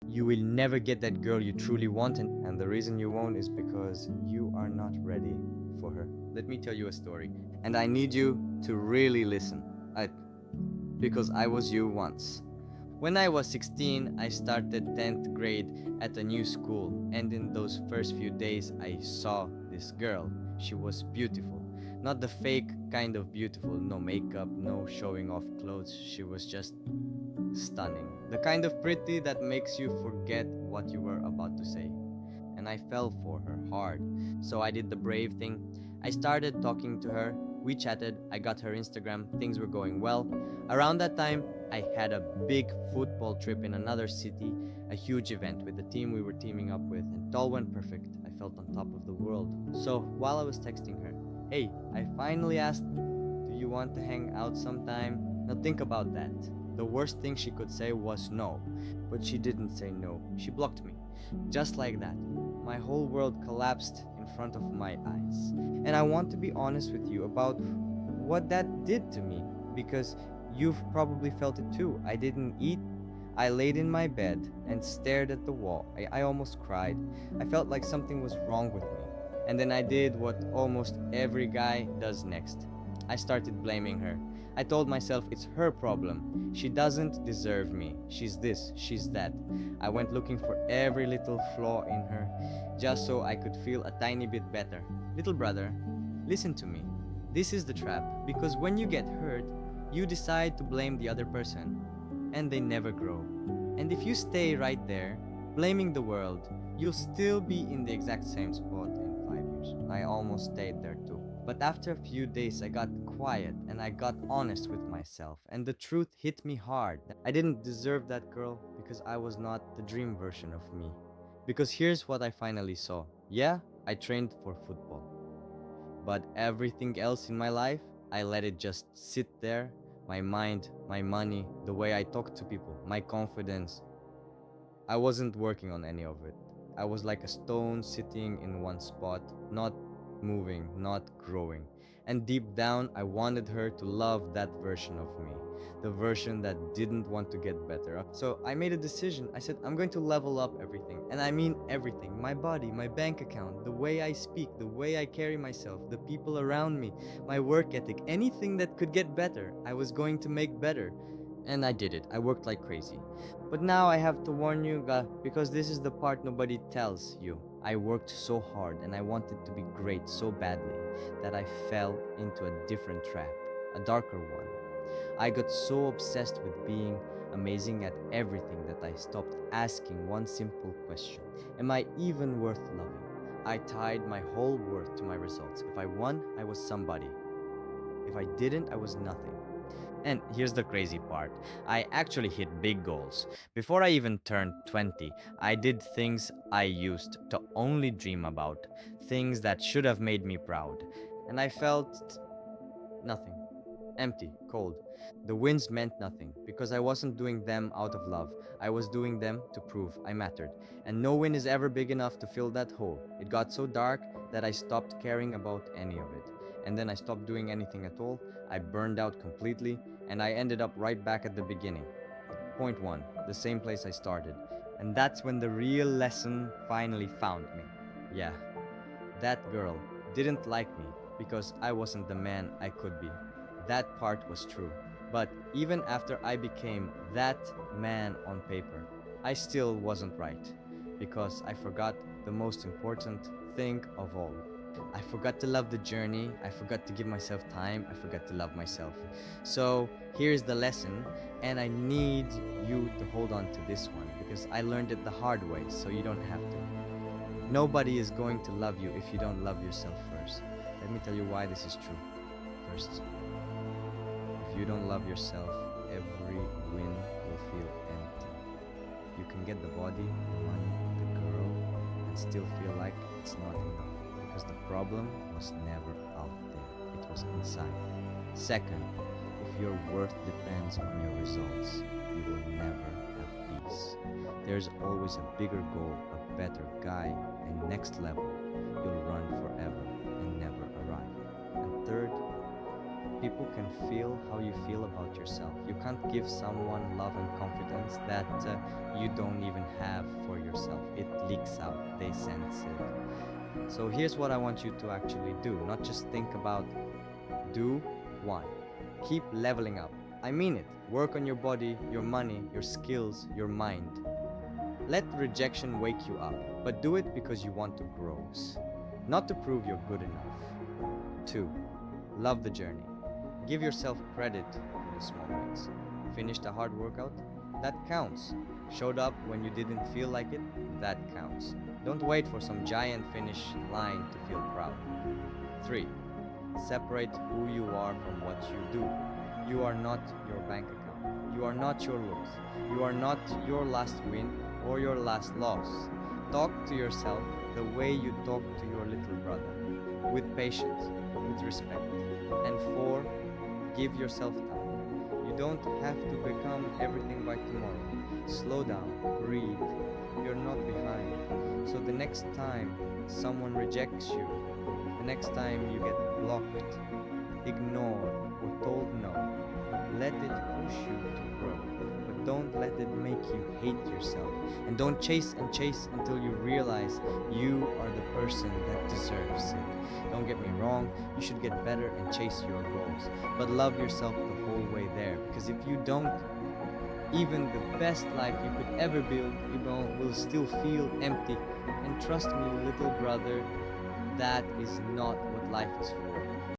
You will never get that girl you truly want, and the reason you won't is because you are not ready for her. Let me tell you a story, and I need you to really listen. Because I was you once. When I was 16, I started 10th grade at a new school, and in those first few days, I saw this girl. She was beautiful. Not the fake kind of beautiful, no makeup, no showing off clothes. She was just stunning. The kind of pretty that makes you forget what you were about to say. And I fell for her hard. So I did the brave thing. I started talking to her. We chatted. I got her Instagram. Things were going well. Around that time, I had a big football trip in another city, a huge event with the team we were teaming up with, and it all went perfect. I felt on top of the world. So while I was texting her, hey, I finally asked, do you want to hang out sometime? Now think about that. The worst thing she could say was no, but she didn't say no. She blocked me. Just like that. My whole world collapsed in front of my eyes. And I want to be honest with you about what that did to me because you've probably felt it too. I didn't eat. I laid in my bed and stared at the wall. I almost cried. I felt like something was wrong with me. And then I did what almost every guy does next. I started blaming her. I told myself it's her problem. She doesn't deserve me. She's this, she's that. I went looking for every little flaw in her just so I could feel a tiny bit better. Little brother, listen to me. This is the trap because when you get hurt, you decide to blame the other person and they never grow. And if you stay right there, blaming the world, you'll still be in the exact same spot in 5 years. I almost stayed there too. But after a few days, I got quiet and I got honest with myself, and the truth hit me hard. I didn't deserve that girl because I was not the dream version of me. Because here's what I finally saw. Yeah, I trained for football, but everything else in my life, I let it just sit there. My mind, my money, the way I talk to people, my confidence. I wasn't working on any of it. I was like a stone sitting in one spot, not moving, not growing. And deep down, I wanted her to love that version of me, the version that didn't want to get better. So I made a decision. I said, I'm going to level up everything. And I mean everything, my body, my bank account, the way I speak, the way I carry myself, the people around me, my work ethic, anything that could get better, I was going to make better. And I did it. I worked like crazy. But now I have to warn you, because this is the part nobody tells you. I worked so hard and I wanted to be great so badly that I fell into a different trap, a darker one. I got so obsessed with being amazing at everything that I stopped asking one simple question: am I even worth loving? I tied my whole worth to my results. If I won, I was somebody. If I didn't, I was nothing. And here's the crazy part: I actually hit big goals. Before I even turned 20, I did things I used to only dream about, things that should have made me proud. And I felt nothing. Empty, cold. The wins meant nothing because I wasn't doing them out of love. I was doing them to prove I mattered. And no win is ever big enough to fill that hole. It got so dark that I stopped caring about any of it. And then I stopped doing anything at all. I burned out completely and I ended up right back at the beginning. Point one, the same place I started. And that's when the real lesson finally found me. Yeah, that girl didn't like me because I wasn't the man I could be. That part was true. But even after I became that man on paper, I still wasn't right because I forgot the most important thing of all. I forgot to love the journey. I forgot to give myself time. I forgot to love myself. So here's the lesson, and I need you to hold on to this one because I learned it the hard way, so you don't have to. Nobody is going to love you if you don't love yourself first. Let me tell you why this is true. First, if you don't love yourself, every win will feel empty. You can get the body, the money, the girl, and still feel like it's not enough because the problem was never out there, it was inside. Second, if your worth depends on your results, you will never have peace. There's always a bigger goal, a better guy, and next level. You'll run forever and never arrive. And third, people can feel how you feel about yourself. You can't give someone love and confidence that you don't even have for yourself. It leaks out, they sense it. So here's what I want you to actually do. Not just think about, do one. Keep leveling up. I mean it. Work on your body, your money, your skills, your mind. Let rejection wake you up, but do it because you want to grow, not to prove you're good enough. 2. Love the journey. Give yourself credit for the small wins. Finished a hard workout? That counts. Showed up when you didn't feel like it? That counts. Don't wait for some giant finish line to feel proud. 3. Separate who you are from what you do. You are not your bank account. You are not your looks. You are not your last win or your last loss. Talk to yourself the way you talk to your little brother, with patience, with respect. And 4, give yourself time. You don't have to become everything by tomorrow. Slow down, breathe. You're not behind. So the next time someone rejects you, the next time you get blocked, ignored, or told no, let it push you to grow. But don't let it make you hate yourself. And don't chase and chase until you realize you are the person that deserves it. Don't get me wrong, you should get better and chase your goals. But love yourself the whole way there. Because if you don't, even the best life you could ever build, will still feel empty. And trust me, little brother, that is not what life is for.